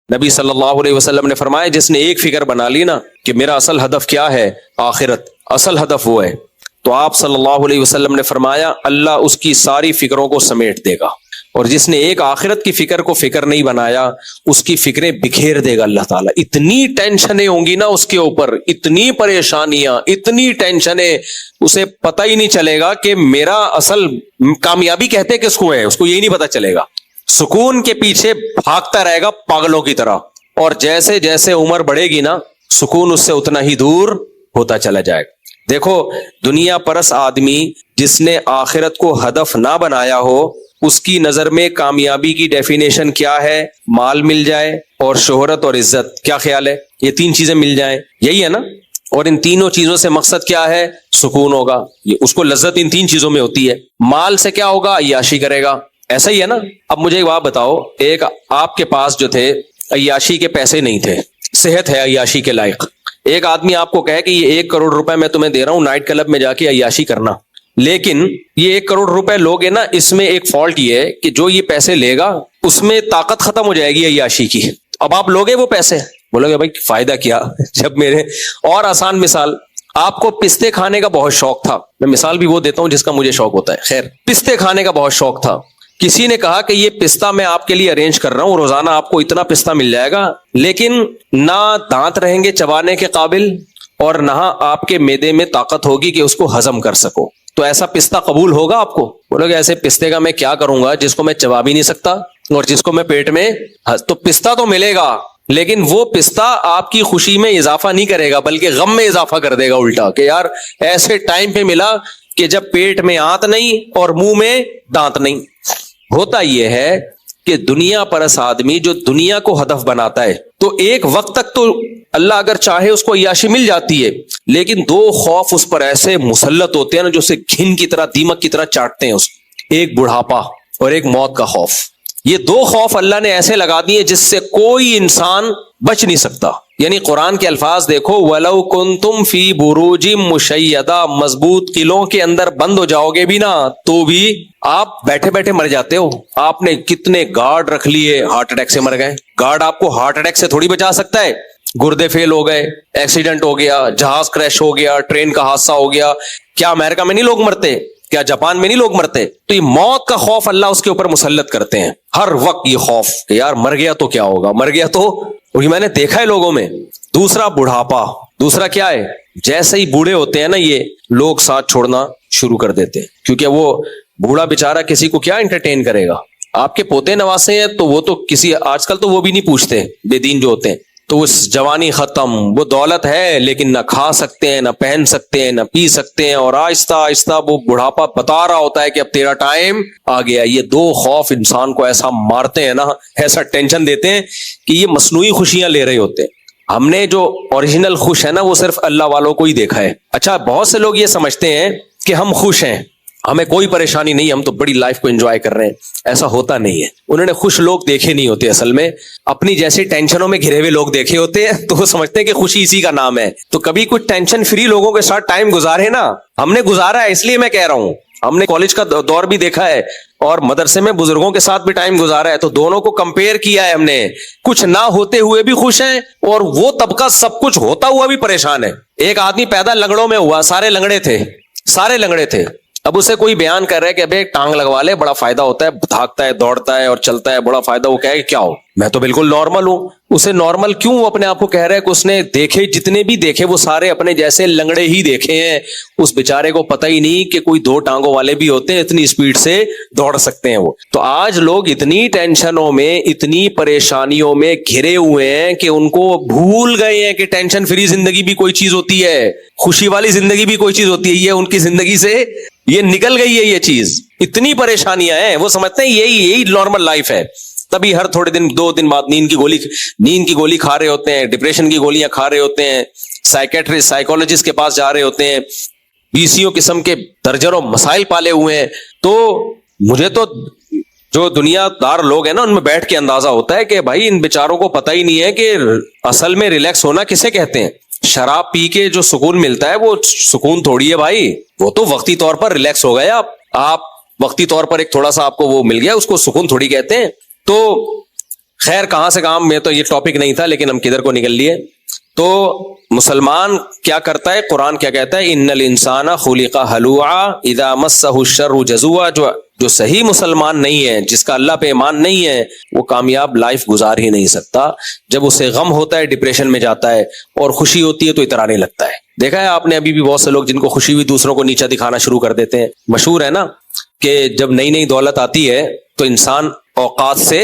نبی صلی اللہ علیہ وسلم نے فرمایا جس نے ایک فکر بنا لی نا کہ میرا اصل ہدف کیا ہے، آخرت، اصل ہدف وہ ہے، تو آپ صلی اللہ علیہ وسلم نے فرمایا اللہ اس کی ساری فکروں کو سمیٹ دے گا، اور جس نے ایک آخرت کی فکر کو فکر نہیں بنایا اس کی فکریں بکھیر دے گا اللہ تعالیٰ۔ اتنی ٹینشنیں ہوں گی نا اس کے اوپر، اتنی پریشانیاں، اتنی ٹینشنیں، اسے پتہ ہی نہیں چلے گا کہ میرا اصل کامیابی کہتے کس کو ہے، اس کو یہی نہیں پتہ چلے گا، سکون کے پیچھے بھاگتا رہے گا پاگلوں کی طرح، اور جیسے جیسے عمر بڑھے گی نا سکون اس سے اتنا ہی دور ہوتا چلا جائے گا۔ دیکھو دنیا پرس آدمی جس نے آخرت کو ہدف نہ بنایا ہو، اس کی نظر میں کامیابی کی ڈیفینیشن کیا ہے؟ مال مل جائے اور شہرت اور عزت۔ کیا خیال ہے؟ یہ تین چیزیں مل جائیں، یہی ہے نا؟ اور ان تینوں چیزوں سے مقصد کیا ہے؟ سکون ہوگا، اس کو لذت ان تین چیزوں میں ہوتی ہے۔ مال سے کیا ہوگا؟ عیاشی کرے گا، ایسا ہی ہے نا؟ اب مجھے ایک بات بتاؤ، ایک آپ کے پاس جو تھے عیاشی کے پیسے نہیں تھے، صحت ہے عیاشی کے لائق، ایک آدمی آپ کو کہے کہ یہ 1 کروڑ روپے میں تمہیں دے رہا ہوں نائٹ کلب میں جا کے عیاشی کرنا، لیکن یہ 1 کروڑ روپے لوگے نا، اس میں ایک فالٹ یہ ہے کہ جو یہ پیسے لے گا اس میں طاقت ختم ہو جائے گی عیاشی کی۔ اب آپ لوگے وہ پیسے، بولو گے بھائی فائدہ کیا جب میرے، اور آسان مثال، آپ کو پستے کھانے کا بہت شوق تھا، میں مثال بھی وہ دیتا ہوں جس کا مجھے شوق ہوتا ہے، خیر پستے کھانے کا بہت شوق تھا، کسی نے کہا کہ یہ پستہ میں آپ کے لیے ارینج کر رہا ہوں، روزانہ آپ کو اتنا پستہ مل جائے گا، لیکن نہ دانت رہیں گے چبانے کے قابل اور نہ آپ کے معدے میں طاقت ہوگی کہ اس کو ہضم کر سکو، تو ایسا پستہ قبول ہوگا آپ کو؟ بولو گے ایسے پستے کا میں کیا کروں گا جس کو میں چبا بھی نہیں سکتا اور جس کو میں پیٹ میں، تو پستہ تو ملے گا لیکن وہ پستہ آپ کی خوشی میں اضافہ نہیں کرے گا بلکہ غم میں اضافہ کر دے گا الٹا، کہ یار ایسے ٹائم پہ ملا کہ جب پیٹ میں آنت نہیں اور منہ میں دانت نہیں۔ ہوتا یہ ہے کہ دنیا پرس آدمی جو دنیا کو ہدف بناتا ہے تو ایک وقت تک تو اللہ اگر چاہے اس کو عیاشی مل جاتی ہے، لیکن 2 خوف اس پر ایسے مسلط ہوتے ہیں نا جو اسے گھن کی طرح، دیمک کی طرح چاٹتے ہیں اس کو، ایک بڑھاپا اور ایک موت کا خوف۔ یہ 2 خوف اللہ نے ایسے لگا دیے جس سے کوئی انسان بچ نہیں سکتا۔ یعنی قرآن کے الفاظ دیکھو، وَلَوْ كُنْتُمْ فِي بُرُوجٍ مُشَيَّدَةٍ، مضبوط قلعوں کے اندر بند ہو جاؤ گے بھی نا تو بھی آپ بیٹھے بیٹھے مر جاتے ہو۔ آپ نے کتنے گارڈ رکھ لیے، ہارٹ اٹیک سے مر گئے۔ گارڈ آپ کو ہارٹ اٹیک سے تھوڑی بچا سکتا ہے، گردے فیل ہو گئے، ایکسیڈنٹ ہو گیا، جہاز کریش ہو گیا، ٹرین کا حادثہ ہو گیا، کیا امریکہ میں نہیں لوگ مرتے؟ کیا جاپان میں نہیں لوگ مرتے؟ تو یہ موت کا خوف اللہ اس کے اوپر مسلط کرتے ہیں ہر وقت، یہ خوف کہ یار مر گیا تو کیا ہوگا، مر گیا تو، وہی میں نے دیکھا ہے لوگوں میں۔ دوسرا بڑھاپا، دوسرا کیا ہے؟ جیسے ہی بوڑھے ہوتے ہیں نا یہ لوگ ساتھ چھوڑنا شروع کر دیتے ہیں، کیونکہ وہ بوڑھا بیچارہ کسی کو کیا انٹرٹین کرے گا؟ آپ کے پوتے نواسے ہیں تو وہ تو کسی، آج کل تو وہ بھی نہیں پوچھتے، بے دین جو ہوتے ہیں، تو وہ جوانی ختم، وہ دولت ہے لیکن نہ کھا سکتے ہیں، نہ پہن سکتے ہیں، نہ پی سکتے ہیں، اور آہستہ آہستہ وہ بڑھاپا بتا رہا ہوتا ہے کہ اب تیرا ٹائم آ گیا۔ یہ 2 خوف انسان کو ایسا مارتے ہیں نا، ایسا ٹینشن دیتے ہیں کہ یہ مصنوعی خوشیاں لے رہے ہوتے ہیں۔ ہم نے جو اوریجنل خوش ہے نا وہ صرف اللہ والوں کو ہی دیکھا ہے۔ اچھا بہت سے لوگ یہ سمجھتے ہیں کہ ہم خوش ہیں، ہمیں کوئی پریشانی نہیں، ہم تو بڑی لائف کو انجوائے کر رہے ہیں، ایسا ہوتا نہیں ہے۔ انہوں نے خوش لوگ دیکھے نہیں ہوتے، اصل میں اپنی جیسے ٹینشنوں میں گھرے ہوئے لوگ دیکھے ہوتے ہیں تو وہ سمجھتے ہیں کہ خوشی اسی کا نام ہے۔ تو کبھی کچھ ٹینشن فری لوگوں کے ساتھ ٹائم گزارے نا، ہم نے گزارا ہے اس لیے میں کہہ رہا ہوں، ہم نے کالج کا دور بھی دیکھا ہے اور مدرسے میں بزرگوں کے ساتھ بھی ٹائم گزارا ہے، تو دونوں کو کمپیئر کیا ہے ہم نے، کچھ نہ ہوتے ہوئے بھی خوش ہیں اور وہ طبقہ سب کچھ ہوتا ہوا بھی پریشان ہے۔ ایک آدمی پیدا لنگڑوں میں ہوا، سارے لنگڑے تھے، سارے لنگڑے تھے، اب اسے کوئی بیان کر رہا ہے کہ ابے ٹانگ لگوا لے، بڑا فائدہ ہوتا ہے، بھاگتا ہے، دوڑتا ہے اور چلتا ہے، بڑا فائدہ۔ وہ کہے کہ کیا ہو، میں تو بالکل نارمل ہوں۔ اسے نارمل کیوں اپنے آپ کو کہہ رہا ہے کہ اس نے دیکھے، جتنے بھی دیکھے وہ سارے اپنے جیسے لنگڑے ہی دیکھے ہیں، اس بیچارے کو پتہ ہی نہیں کہ کوئی 2 ٹانگوں والے بھی ہوتے ہیں، اتنی اسپیڈ سے دوڑ سکتے ہیں وہ۔ تو آج لوگ اتنی ٹینشنوں میں، اتنی پریشانیوں میں گھرے ہوئے ہیں کہ ان کو بھول گئے ہیں کہ ٹینشن فری زندگی بھی کوئی چیز ہوتی ہے، خوشی والی زندگی بھی کوئی چیز ہوتی ہے۔ یہ ان کی زندگی سے یہ نکل گئی ہے یہ چیز، اتنی پریشانیاں ہیں، وہ سمجھتے ہیں یہی نارمل لائف ہے۔ تبھی ہر تھوڑے دن 2 دن بعد نیند کی گولی کھا رہے ہوتے ہیں، ڈپریشن کی گولیاں کھا رہے ہوتے ہیں، سائیکیٹرسٹ سائیکولوجسٹ کے پاس جا رہے ہوتے ہیں، 20 قسم کے درجنوں مسائل پالے ہوئے ہیں۔ تو مجھے تو جو دنیا دار لوگ ہیں نا ان میں بیٹھ کے اندازہ ہوتا ہے کہ بھائی ان بیچاروں کو پتہ ہی نہیں ہے کہ اصل میں ریلیکس ہونا کسے کہتے ہیں۔ شراب پی کے جو سکون ملتا ہے وہ سکون تھوڑی ہے بھائی، وہ تو وقتی طور پر ریلیکس ہو گئے آپ وقتی طور پر ایک تھوڑا سا آپ کو وہ مل گیا، اس کو سکون تھوڑی کہتے ہیں۔ تو خیر کہاں سے کام میں تو یہ ٹاپک نہیں تھا لیکن ہم کدھر کو نکل لیے. تو مسلمان کیا کرتا ہے, قرآن کیا کہتا ہے, ان الانسان خلق ہلوعا اذا مسہ الشر جزوعا. جو صحیح مسلمان نہیں ہے, جس کا اللہ پہ ایمان نہیں ہے, وہ کامیاب لائف گزار ہی نہیں سکتا. جب اسے غم ہوتا ہے ڈپریشن میں جاتا ہے, اور خوشی ہوتی ہے تو اترانے لگتا ہے. دیکھا ہے آپ نے ابھی بھی بہت سے لوگ جن کو خوشی ہوئی دوسروں کو نیچا دکھانا شروع کر دیتے ہیں. مشہور ہے نا کہ جب نئی نئی دولت آتی ہے تو انسان اوقات سے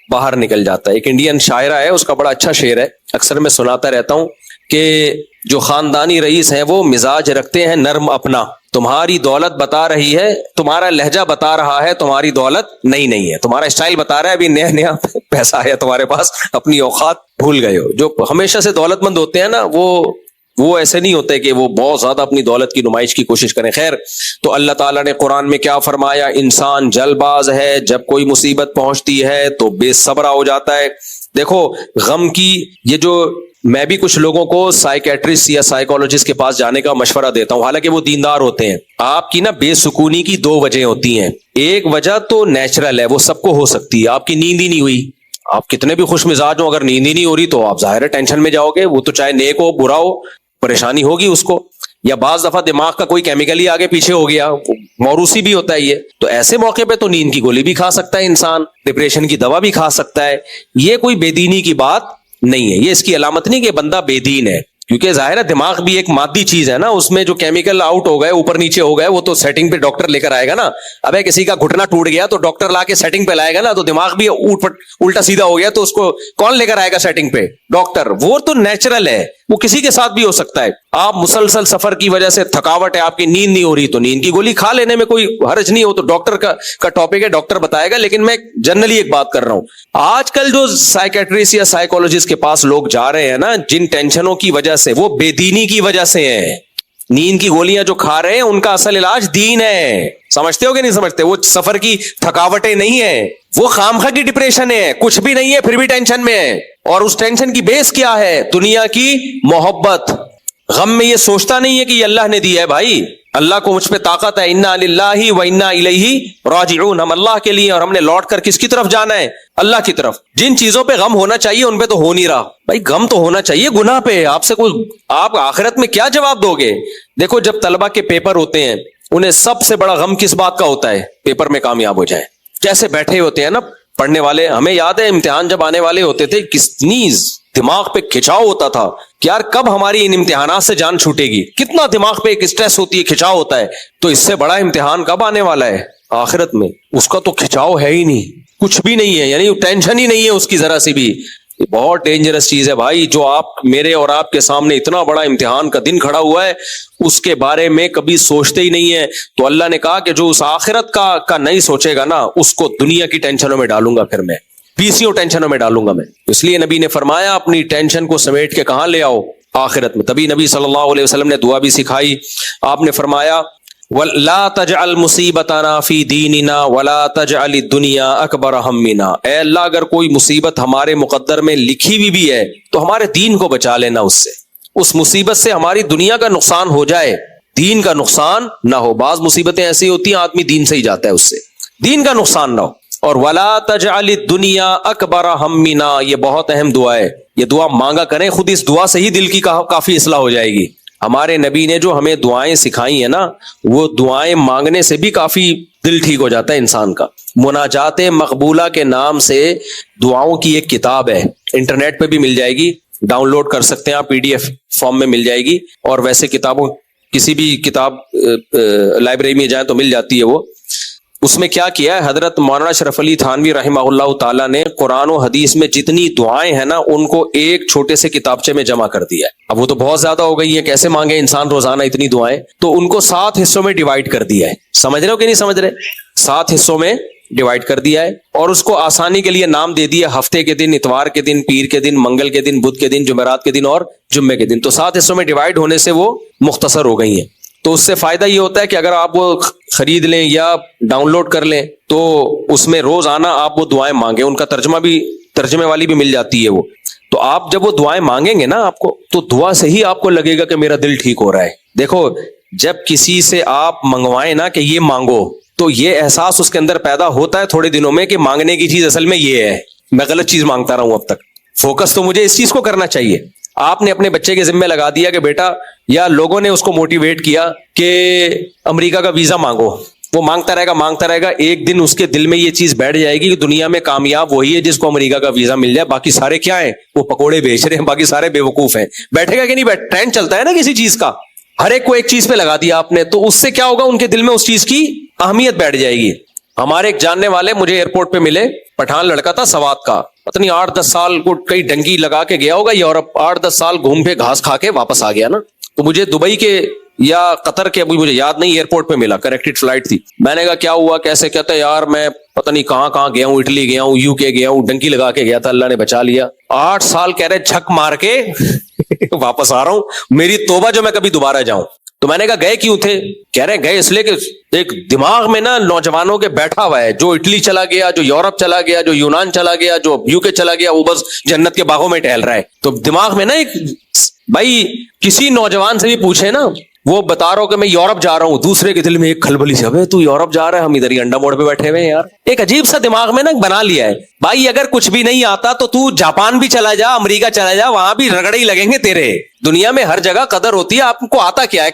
باہر نکل جاتا ہے. ایک انڈین شاعرہ ہے, اس کا بڑا اچھا شعر ہے, اکثر میں سناتا رہتا ہوں کہ جو خاندانی رئیس ہیں وہ مزاج رکھتے ہیں نرم اپنا. تمہاری دولت بتا رہی ہے, تمہارا لہجہ بتا رہا ہے تمہاری دولت نہیں ہے. تمہارا اسٹائل بتا رہا ہے ابھی نیا پیسہ ہے تمہارے پاس, اپنی اوقات بھول گئے ہو. جو ہمیشہ سے دولت مند ہوتے ہیں نا, وہ ایسے نہیں ہوتے کہ وہ بہت زیادہ اپنی دولت کی نمائش کی کوشش کریں. خیر, تو اللہ تعالیٰ نے قرآن میں کیا فرمایا, انسان جلد باز ہے, جب کوئی مصیبت پہنچتی ہے تو بے صبر ہو جاتا ہے. دیکھو غم کی یہ جو, میں بھی کچھ لوگوں کو سائیکیٹرسٹ یا سائیکالوجسٹ کے پاس جانے کا مشورہ دیتا ہوں, حالانکہ وہ دیندار ہوتے ہیں. آپ کی نا بے سکونی کی دو وجہ ہوتی ہیں. ایک وجہ تو نیچرل ہے, وہ سب کو ہو سکتی ہے, آپ کی نیند ہی نہیں ہوئی. آپ کتنے بھی خوش مزاج ہو, اگر نیند ہی نہیں ہو رہی تو آپ ظاہر ہے ٹینشن میں جاؤ گے. وہ تو چاہے نیک ہو برا ہو, پریشانی ہوگی اس کو. یا بعض دفعہ دماغ کا کوئی کیمیکل ہی آگے پیچھے ہو گیا, موروثی بھی ہوتا ہے یہ. تو ایسے موقع پہ تو نیند کی گولی بھی کھا سکتا ہے انسان, ڈپریشن کی دوا بھی کھا سکتا ہے. یہ کوئی بے دینی کی بات نہیں ہے, یہ اس کی علامت نہیں کہ بندہ بے دین ہے, کیونکہ ظاہر ہے دماغ بھی ایک مادی چیز ہے نا, اس میں جو کیمیکل آؤٹ ہو گئے, اوپر نیچے ہو گئے, وہ تو سیٹنگ پہ ڈاکٹر لے کر آئے گا نا. ابے کسی کا گھٹنا ٹوٹ گیا تو ڈاکٹر لا کے سیٹنگ پہ لائے گا نا, تو دماغ بھی الٹا سیدھا ہو گیا تو اس کو کون لے کر آئے گا سیٹنگ پہ؟ ڈاکٹر. وہ تو نیچرل ہے, وہ کسی کے ساتھ بھی ہو سکتا ہے. آپ مسلسل سفر کی وجہ سے تھکاوٹ ہے, آپ کی نیند نہیں ہو رہی, تو نیند کی گولی کھا لینے میں کوئی حرج نہیں ہو, تو ڈاکٹر کا ٹاپک ہے, ڈاکٹر بتائے گا. لیکن میں جنرلی ایک بات کر رہا ہوں, آج کل جو سائیکیٹرسٹ یا سائیکالوجسٹ کے پاس لوگ جا رہے ہیں نا, جن ٹینشنوں کی وجہ سے, وہ بے دینی کی وجہ سے ہیں. نیند کی گولیاں جو کھا رہے ہیں ان کا اصل علاج دین ہے. سمجھتے ہو کہ نہیں سمجھتے؟ وہ سفر کی تھکاوٹیں نہیں ہیں, وہ خامخواہ کی ڈپریشن ہے, کچھ بھی نہیں ہے پھر بھی ٹینشن میں ہے. اور اس ٹینشن کی بیس کیا ہے؟ دنیا کی محبت. غم میں یہ سوچتا نہیں ہے کہ یہ اللہ نے دیا ہے. بھائی اللہ کو مجھ پہ طاقت ہے, انا للہ و انا الیہ راجعون, ہم اللہ کے لیے اور ہم نے لوٹ کر کس کی طرف جانا ہے؟ اللہ کی طرف. جن چیزوں پہ غم ہونا چاہیے ان پہ تو ہو نہیں رہا. بھائی غم تو ہونا چاہیے گناہ پہ. آپ سے کوئی, آپ آخرت میں کیا جواب دو گے؟ دیکھو جب طلبہ کے پیپر ہوتے ہیں, انہیں سب سے بڑا غم کس بات کا ہوتا ہے؟ پیپر میں کامیاب ہو جائیں. کیسے بیٹھے ہوتے ہیں نا پڑھنے والے. ہمیں یاد ہے امتحان جب آنے والے ہوتے تھے, کتنی دماغ پہ کھچاؤ ہوتا تھا کہ یار کب ہماری ان امتحانات سے جان چھوٹے گی. کتنا دماغ پہ ایک اسٹریس ہوتی ہے, کھچاؤ ہوتا ہے. تو اس سے بڑا امتحان کب آنے والا ہے؟ آخرت میں. اس کا تو کھچاؤ ہے ہی نہیں, کچھ بھی نہیں ہے, یعنی ٹینشن ہی نہیں ہے اس کی ذرا سی بھی. بہت ڈینجرس چیز ہے بھائی. جو آپ میرے اور آپ کے سامنے اتنا بڑا امتحان کا دن کھڑا ہوا ہے, اس کے بارے میں کبھی سوچتے ہی نہیں ہے. تو اللہ نے کہا کہ جو اس آخرت کا نہیں سوچے گا نا, اس کو دنیا کی ٹینشنوں میں ڈالوں گا, پھر میں پیسیوں ٹینشنوں میں ڈالوں گا میں. اس لیے نبی نے فرمایا اپنی ٹینشن کو سمیٹ کے کہاں لے آؤ؟ آخرت میں. تبھی نبی صلی اللہ علیہ وسلم نے دعا بھی سکھائی. آپ نے فرمایا وَلَا تَجْعَلْ مُصِيبَتَنَا فِي دِينِنَا وَلَا تَجْعَلِ الدُّنْيَا أَكْبَرَ هَمِّنَا. اے اللہ اگر کوئی مصیبت ہمارے مقدر میں لکھی ہوئی بھی ہے تو ہمارے دین کو بچا لینا اس سے. اس مصیبت سے ہماری دنیا کا نقصان ہو جائے, دین کا نقصان نہ ہو. بعض مصیبتیں ایسی ہوتی ہیں آدمی دین سے ہی جاتا ہے, اس سے دین کا نقصان نہ ہو. اور وَلَا تَجْعَلِ الدُّنْيَا أَكْبَرَ هَمِّنَا, یہ بہت اہم دعا ہے. یہ دعا مانگا کریں, خود اس دعا سے ہی دل کی کافی اصلاح ہو جائے گی. ہمارے نبی نے جو ہمیں دعائیں سکھائی ہیں نا, وہ دعائیں مانگنے سے بھی کافی دل ٹھیک ہو جاتا ہے انسان کا. مناجات مقبولہ کے نام سے دعاؤں کی ایک کتاب ہے, انٹرنیٹ پہ بھی مل جائے گی, ڈاؤن لوڈ کر سکتے ہیں آپ, PDF فارم میں مل جائے گی. اور ویسے کتابوں کسی بھی کتاب لائبریری میں جائیں تو مل جاتی ہے وہ. اس میں کیا کیا ہے حضرت مولانا اشرف علی تھانوی رحمہ اللہ تعالیٰ نے قرآن و حدیث میں جتنی دعائیں ہیں نا, ان کو ایک چھوٹے سے کتابچے میں جمع کر دیا ہے. اب وہ تو بہت زیادہ ہو گئی ہے, کیسے مانگے انسان روزانہ اتنی دعائیں؟ تو ان کو 7 حصوں میں ڈیوائیڈ کر دیا ہے. سمجھ رہے ہو کہ نہیں سمجھ رہے؟ 7 حصوں میں ڈیوائیڈ کر دیا ہے, اور اس کو آسانی کے لیے نام دے دیا ہفتے کے دن, اتوار کے دن, پیر کے دن, منگل کے دن, بدھ کے دن, جمعرات کے دن اور جمعے کے دن. تو 7 حصوں میں ڈیوائیڈ ہونے سے وہ مختصر ہو گئی ہیں. تو اس سے فائدہ یہ ہوتا ہے کہ اگر آپ وہ خرید لیں یا ڈاؤن لوڈ کر لیں تو اس میں روز آنا آپ وہ دعائیں مانگیں, ان کا ترجمے والی بھی مل جاتی ہے وہ. تو آپ جب وہ دعائیں مانگیں گے نا آپ کو, تو دعا سے ہی آپ کو لگے گا کہ میرا دل ٹھیک ہو رہا ہے. دیکھو جب کسی سے آپ منگوائیں نا کہ یہ مانگو, تو یہ احساس اس کے اندر پیدا ہوتا ہے تھوڑے دنوں میں کہ مانگنے کی چیز اصل میں یہ ہے. میں غلط چیز مانگتا رہا ہوں اب تک. فوکس تو مجھے اس چیز کو کرنا چاہیے. آپ نے اپنے بچے کے ذمہ لگا دیا کہ بیٹا, یا لوگوں نے اس کو موٹیویٹ کیا کہ امریکہ کا ویزا مانگو, وہ مانگتا رہے گا, ایک دن اس کے دل میں یہ چیز بیٹھ جائے گی کہ دنیا میں کامیاب وہی ہے جس کو امریکہ کا ویزا مل جائے, باقی سارے کیا ہیں, وہ پکوڑے بیچ رہے ہیں, باقی سارے بے وقوف ہیں. بیٹھے گا کہ نہیں بیٹھ, ٹرینڈ چلتا ہے نا کسی چیز کا, ہر ایک کو ایک چیز پہ لگا دیا آپ نے, تو اس سے کیا ہوگا, ان کے دل میں اس چیز کی اہمیت بیٹھ جائے گی. ہمارے ایک جاننے والے مجھے ایئرپورٹ پہ ملے, پٹھان لڑکا تھا, سوات کا, پتہ نہیں 8-10 سال کو کئی ڈنگی لگا کے گیا ہوگا یورپ, 8-10 سال گھوم پہ گھاس کھا کے واپس آ گیا نا. تو مجھے دبئی کے یا قطر کے, ابھی مجھے یاد نہیں, ایئرپورٹ پہ ملا, کریکٹڈ فلائٹ تھی. میں نے کہا کیا ہوا, کیسے, کہتا ہے یار میں پتہ نہیں کہاں گیا ہوں, اٹلی گیا ہوں, UK گیا ہوں, ڈنکی لگا کے گیا تھا, اللہ نے بچا لیا. 8 سال کہہ رہے جھک مار کے واپس آ رہا ہوں, میری توبہ جو میں کبھی دوبارہ جاؤں. تو میں نے کہا گئے کیوں تھے, کہہ رہے گئے اس لیے کہ ایک دماغ میں نا نوجوانوں کے بیٹھا ہوا ہے, جو اٹلی چلا گیا, جو یورپ چلا گیا, جو یونان چلا گیا, جو UK چلا گیا, وہ بس جنت کے باغوں میں ٹہل رہا ہے. تو دماغ میں نا ایک, بھائی کسی نوجوان سے بھی پوچھے نا, وہ بتا رہا ہو کہ میں یورپ جا رہا ہوں, دوسرے کے دل میں ایک کھلبلی سے, ابے تو یورپ جا رہا ہے, ہم ادھر ہی انڈا موڑ پہ بیٹھے ہوئے ہیں یار. ایک عجیب سا دماغ میں نا بنا لیا ہے. بھائی اگر کچھ بھی نہیں آتا تو جاپان بھی چلا جا, امریکہ چلا جا, وہاں بھی رگڑے ہی لگیں گے تیرے. دنیا میں ہر جگہ قدر ہوتی ہے. آپ کو آتا کیا ہے,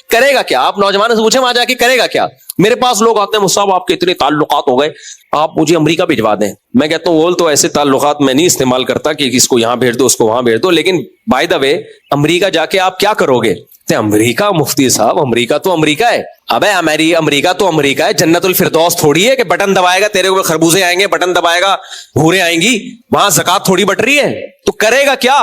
کرے گا کیا. آپ نوجوان سے پوچھیں وہاں جا کے کرے گا کیا. میرے پاس لوگ آتے ہیں, مصعب آپ کے اتنے تعلقات ہو گئے, آپ مجھے امریکہ بھجوا دیں. میں کہتا ہوں تو ایسے تعلقات میں نہیں استعمال کرتا کہ اس کو یہاں بھیج دو, اس کو وہاں بھیج دو. لیکن بائی دا وے امریکہ جا کے آپ کیا کرو گے. امریکہ, مفتی صاحب امریکہ تو امریکہ ہے. ابے امریکہ تو امریکہ ہے, جنت الفردوس تھوڑی ہے کہ بٹن دبائے گا تیرے اوپر خربوزے آئیں گے, بٹن دبائے گا حوریں آئیں گی. وہاں زکات تھوڑی بٹ رہی ہے. تو کرے گا کیا,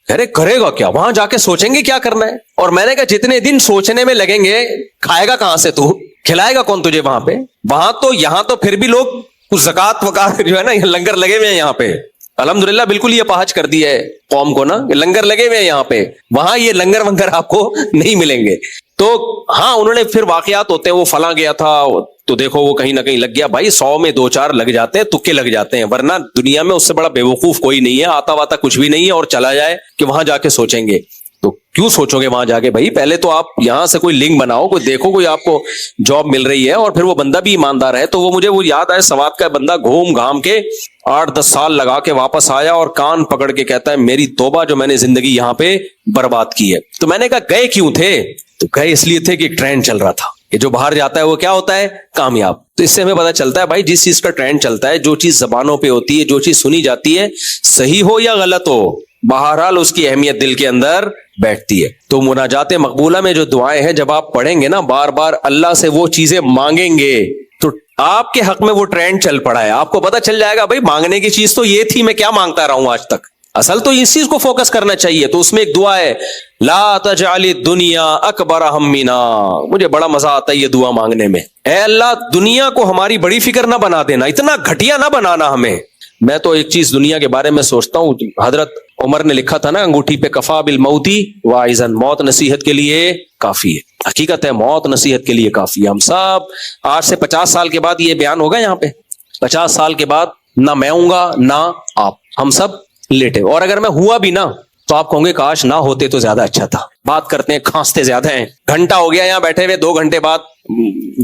کرے گا کیا, وہاں جا کے سوچیں گے کیا کرنا ہے. اور میں نے کہا جتنے دن سوچنے میں لگیں گے, کھائے گا کہاں سے, تو کھلائے گا کون تجھے وہاں پہ. وہاں تو, یہاں تو پھر بھی لوگ کچھ زکات وکات جو ہے نا, لنگر لگے ہوئے ہیں یہاں پہ. الحمدللہ بالکل یہ پہنچ کر دی ہے قوم کو نا, لنگر لگے ہوئے ہیں یہاں پہ. وہاں یہ لنگر ونگر آپ کو نہیں ملیں گے. تو ہاں انہوں نے پھر واقعات ہوتے ہیں, وہ فلاں گیا تھا تو دیکھو وہ کہیں نہ کہیں لگ گیا. بھائی 100 میں 2-4 لگ جاتے ہیں, تکے لگ جاتے ہیں, ورنہ دنیا میں اس سے بڑا بے وقوف کوئی نہیں ہے. آتا واتا کچھ بھی نہیں ہے, اور چلا جائے کہ وہاں جا کے سوچیں گے. تو کیوں سوچو گے وہاں جا کے. بھائی پہلے تو آپ یہاں سے کوئی لنک بناؤ, کوئی دیکھو کوئی آپ کو جاب مل رہی ہے, اور پھر وہ بندہ بھی ایماندار ہے. تو وہ مجھے وہ یاد آئے, سوات کا بندہ گھوم گھام کے 8-10 سال لگا کے واپس آیا, اور کان پکڑ کے کہتا ہے میری توبہ جو میں نے زندگی یہاں پہ برباد کی ہے. تو میں نے کہا گئے کیوں تھے. تو گئے اس لیے تھے کہ ایک ٹرینڈ چل رہا تھا کہ جو باہر جاتا ہے وہ کیا ہوتا ہے, کامیاب. تو اس سے ہمیں پتا چلتا ہے بھائی جس چیز کا ٹرینڈ چلتا ہے, جو چیز زبانوں پہ ہوتی ہے, جو چیز سنی جاتی ہے, صحیح ہو یا غلط ہو, بہرحال اس کی اہمیت دل کے اندر بیٹھتی ہے. تو مناجات مقبولہ میں جو دعائیں ہیں, جب آپ پڑھیں گے نا بار بار اللہ سے وہ چیزیں مانگیں گے, تو آپ کے حق میں وہ ٹرینڈ چل پڑا ہے. آپ کو پتا چل جائے گا بھائی مانگنے کی چیز تو یہ تھی, میں کیا مانگتا رہا ہوں آج تک. اصل تو اس چیز کو فوکس کرنا چاہیے. تو اس میں ایک دعا ہے, لا تجعل الدنیا اکبر ہمنا. مجھے بڑا مزہ آتا ہے یہ دعا مانگنے میں. اے اللہ دنیا کو ہماری بڑی فکر نہ بنا دینا, اتنا گھٹیا نہ بنانا ہمیں. میں تو ایک چیز دنیا کے بارے میں سوچتا ہوں, حضرت عمر نے لکھا تھا نا انگوٹھی پہ, کفا بالموتی واعظا, موت نصیحت کے لیے کافی ہے. حقیقت ہے موت نصیحت کے لیے کافی ہے. ہم سب آج سے 50 سال کے بعد یہ بیان ہوگا یہاں پہ, 50 سال کے بعد نہ میں ہوں گا نہ آپ, ہم سب لیٹے. اور اگر میں ہوا بھی نا تو آپ کہوں گے کاش نہ ہوتے تو زیادہ اچھا تھا. بات کرتے ہیں, کھانستے زیادہ ہیں. گھنٹہ ہو گیا یہاں بیٹھے ہوئے, 2 گھنٹے بعد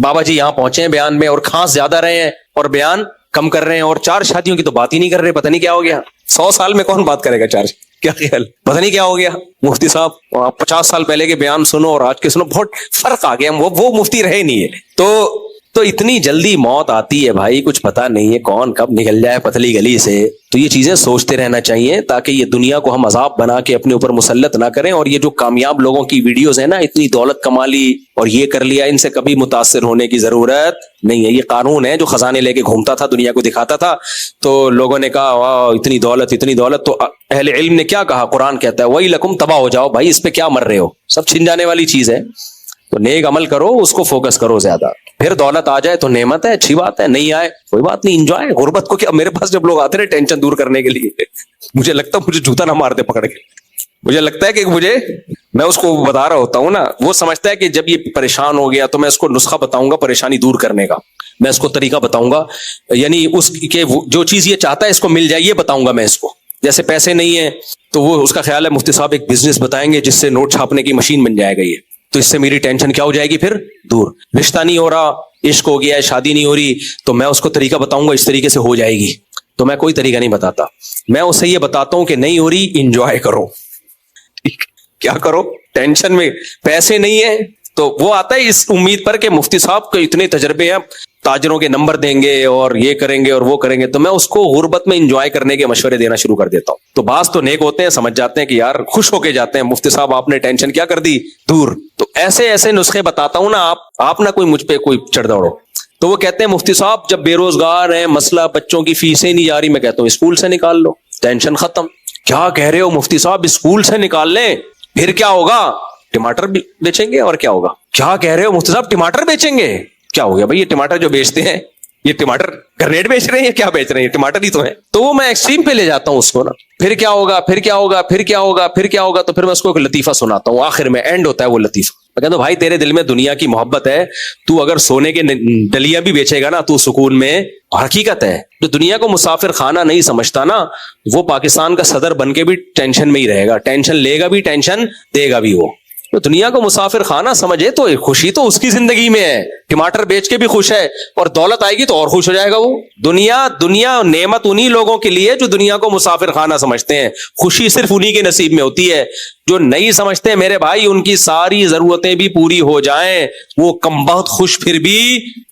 بابا جی یہاں پہنچے ہیں بیان میں, اور کھانس زیادہ رہے ہیں اور بیان کم کر رہے ہیں. اور 4 شادیوں کی تو بات ہی نہیں کر رہے, پتہ نہیں کیا ہو گیا. 100 سال میں کون بات کرے گا 4, کیا خیال, پتہ نہیں کیا ہو گیا. مفتی صاحب آپ 50 سال پہلے کے بیان سنو اور آج کے سنو, بہت فرق آ گیا. وہ مفتی رہے نہیں ہے. تو اتنی جلدی موت آتی ہے بھائی, کچھ پتا نہیں ہے کون کب نکل جائے پتلی گلی سے. تو یہ چیزیں سوچتے رہنا چاہیے تاکہ یہ دنیا کو ہم عذاب بنا کے اپنے اوپر مسلط نہ کریں. اور یہ جو کامیاب لوگوں کی ویڈیوز ہیں نا, اتنی دولت کما لی اور یہ کر لیا, ان سے کبھی متاثر ہونے کی ضرورت نہیں ہے. یہ قارون ہے جو خزانے لے کے گھومتا تھا, دنیا کو دکھاتا تھا, تو لوگوں نے کہا واہ اتنی دولت اتنی دولت. تو اہل علم نے کیا کہا, قرآن کہتا ہے وہی لکم, تباہ ہو جاؤ بھائی, اس پہ کیا مر رہے ہو, سب چھن جانے والی چیز ہے. تو نیک عمل کرو, اس کو فوکس کرو زیادہ. پھر دولت آ جائے تو نعمت ہے, اچھی بات ہے, نہیں آئے کوئی بات نہیں, انجوائے. غربت کو کیا, میرے پاس جب لوگ آتے رہے ٹینشن دور کرنے کے لیے, مجھے لگتا مجھے جوتا نہ مار دے پکڑ کے. مجھے لگتا ہے کہ میں اس کو بتا رہا ہوتا ہوں نا, وہ سمجھتا ہے کہ جب یہ پریشان ہو گیا تو میں اس کو نسخہ بتاؤں گا پریشانی دور کرنے کا, میں اس کو طریقہ بتاؤں گا, یعنی اس کے جو چیز یہ چاہتا ہے اس کو مل جائے یہ بتاؤں گا میں اس کو. جیسے پیسے نہیں ہیں تو وہ اس کا خیال ہے مفتی صاحب ایک بزنس بتائیں گے جس سے نوٹ چھاپنے کی مشین بن جائے گا, یہ تو اس سے میری ٹینشن کیا ہو جائے گی پھر دور. رشتہ نہیں ہو رہا, عشق ہو گیا ہے, شادی نہیں ہو رہی, تو میں اس کو طریقہ بتاؤں گا اس طریقے سے ہو جائے گی. تو میں کوئی طریقہ نہیں بتاتا, میں اسے یہ بتاتا ہوں کہ نہیں ہو رہی, انجوائے کرو. کیا کرو؟ ٹینشن میں پیسے نہیں ہے تو وہ آتا ہے اس امید پر کہ مفتی صاحب کے اتنے تجربے ہیں, تاجروں کے نمبر دیں گے اور یہ کریں گے اور وہ کریں گے, تو میں اس کو غربت میں انجوائے کرنے کے مشورے دینا شروع کر دیتا ہوں. تو بعض تو نیک ہوتے ہیں, سمجھ جاتے ہیں کہ یار خوش ہو کے جاتے ہیں, مفتی صاحب آپ نے ٹینشن کیا کر دی دور. تو ایسے ایسے نسخے بتاتا ہوں نا, آپ نہ کوئی مجھ پہ کوئی چڑھ دوڑو. تو وہ کہتے ہیں مفتی صاحب جب بے روزگار ہیں, مسئلہ بچوں کی فیسیں نہیں جا رہی, میں کہتا ہوں اسکول سے نکال لو, ٹینشن ختم. کیا کہہ رہے ہو مفتی صاحب, اسکول سے نکال لیں پھر کیا ہوگا؟ ٹماٹر بھی بیچیں گے اور کیا ہوگا؟ کیا کہہ رہے ہو مفتی صاحب, ٹماٹر بیچیں گے؟ کیا ہو گیا بھائی, یہ ٹماٹر جو بیچتے ہیں یہ ٹماٹر گرنیٹ بیچ رہے ہیں یا کیا بیچ رہے ہیں؟ ٹماٹر ہی تو ہیں. تو وہ میں ایکسٹریم پہ لے جاتا ہوں اس کو نا, پھر کیا ہوگا, پھر کیا ہوگا, پھر کیا ہوگا, پھر کیا ہوگا. تو پھر میں اس کو ایک لطیفہ سناتا ہوں, آخر میں اینڈ ہوتا ہے وہ لطیفہ. میں کہتا ہوں بھائی تیرے دل میں دنیا کی محبت ہے, تو اگر سونے کے ڈلیاں بھی بیچے گا نا تو سکون میں. حقیقت ہے جو دنیا کو مسافر خانہ نہیں سمجھتا نا, وہ پاکستان کا صدر بن کے بھی ٹینشن میں ہی رہے گا, ٹینشن لے گا بھی, ٹینشن دے گا بھی. وہ تو دنیا کو مسافر خانہ سمجھے تو خوشی تو اس کی زندگی میں ہے, ٹماٹر بیچ کے بھی خوش ہے, اور دولت آئے گی تو اور خوش ہو جائے گا وہ. دنیا نعمت انہی لوگوں کے لیے جو دنیا کو مسافر خانہ سمجھتے ہیں, خوشی صرف انہی کے نصیب میں ہوتی ہے. جو نہیں سمجھتے میرے بھائی, ان کی ساری ضرورتیں بھی پوری ہو جائیں وہ کم بخت خوش پھر بھی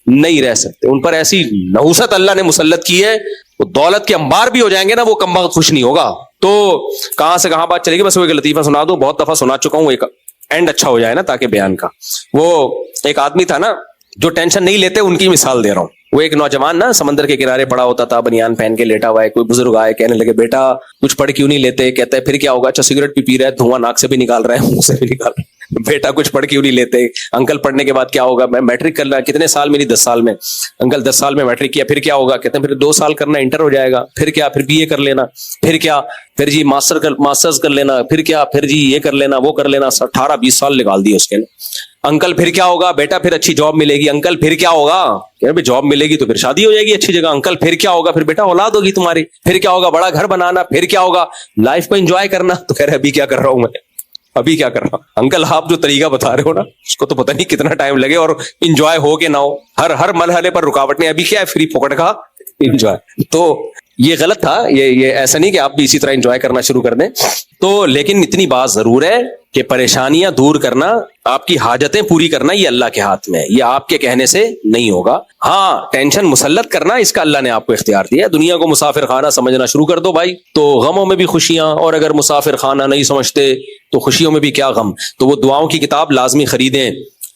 نہیں رہ سکتے. ان پر ایسی نحوست اللہ نے مسلط کی ہے, وہ دولت کے انبار بھی ہو جائیں گے نا, وہ کم بخت خوش نہیں ہوگا. تو کہاں سے کہاں بات چلے گی, بس وہ ایک لطیفہ سنا دو, بہت دفعہ سنا چکا ہوں, ایک اینڈ اچھا ہو جائے نا تاکہ بیان کا. وہ ایک آدمی تھا نا جو ٹینشن نہیں لیتے, ان کی مثال دے رہا ہوں. وہ ایک نوجوان نا سمندر کے کنارے پڑا ہوتا تھا, بنیان پہن کے لیٹا ہوا ہے. کوئی بزرگ آئے, کہنے لگے بیٹا کچھ پڑھ کیوں نہیں لیتے؟ کہتا ہے پھر کیا ہوگا, اچھا سگریٹ بھی پی رہا ہے, دھواں ناک سے بھی نکال رہا ہے, منہ سے بھی نکال رہا ہے, بیٹا کچھ پڑھ کیوں نہیں لیتے؟ انکل پڑھنے کے بعد کیا ہوگا؟ میں میٹرک کرنا. کتنے سال میری؟ 10 سال میں. انکل 10 سال میں میٹرک کیا, پھر کیا ہوگا؟ کہتے ہیں پھر 2 سال کرنا, انٹر ہو جائے گا. پھر کیا؟ پھر BA کر لینا. پھر کیا؟ پھر جی ماسٹرز کر لینا. پھر کیا؟ پھر جی یہ کر لینا, وہ کر لینا. 18-20 سال نکال دیے اس کے. انکل پھر کیا ہوگا؟ بیٹا پھر اچھی جاب ملے گی. انکل پھر کیا ہوگا؟ کہ جاب ملے گی تو پھر شادی ہو جائے گی اچھی جگہ. انکل پھر کیا ہوگا؟ پھر بیٹا اولاد ہوگی تمہاری. پھر کیا ہوگا؟ بڑا گھر بنانا. پھر کیا ہوگا؟ لائف کو انجوائے کرنا. تو کہہ رہے ابھی کیا کر رہا ہوں میں, ابھی کیا کر رہا ہوں. انکل آپ جو طریقہ بتا رہے ہو نا, اس کو تو پتہ نہیں کتنا ٹائم لگے اور انجوائے ہو کہ نہ ہو, ہر مرحلے پر رکاوٹیں. ابھی کیا ہے, فری پکڑ کا انجوائے. تو یہ غلط تھا. یہ ایسا نہیں کہ آپ بھی اسی طرح انجوائے کرنا شروع کر دیں. تو لیکن اتنی بات ضرور ہے کہ پریشانیاں دور کرنا, آپ کی حاجتیں پوری کرنا, یہ اللہ کے ہاتھ میں ہے, یہ آپ کے کہنے سے نہیں ہوگا. ہاں ٹینشن مسلط کرنا, اس کا اللہ نے آپ کو اختیار دیا. دنیا کو مسافر خانہ سمجھنا شروع کر دو بھائی, تو غموں میں بھی خوشیاں, اور اگر مسافر خانہ نہیں سمجھتے تو خوشیوں میں بھی کیا غم. تو وہ دعاؤں کی کتاب لازمی خریدیں,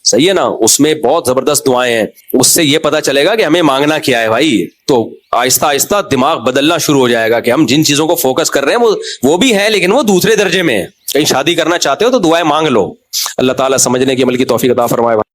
صحیح ہے نا, اس میں بہت زبردست دعائیں ہیں. اس سے یہ پتا چلے گا کہ ہمیں مانگنا کیا ہے بھائی. تو آہستہ آہستہ دماغ بدلنا شروع ہو جائے گا کہ ہم جن چیزوں کو فوکس کر رہے ہیں وہ بھی ہیں, لیکن وہ دوسرے درجے میں ہیں. کہیں شادی کرنا چاہتے ہو تو دعائیں مانگ لو. اللہ تعالیٰ سمجھنے کی عمل کی توفیق عطا فرمائے.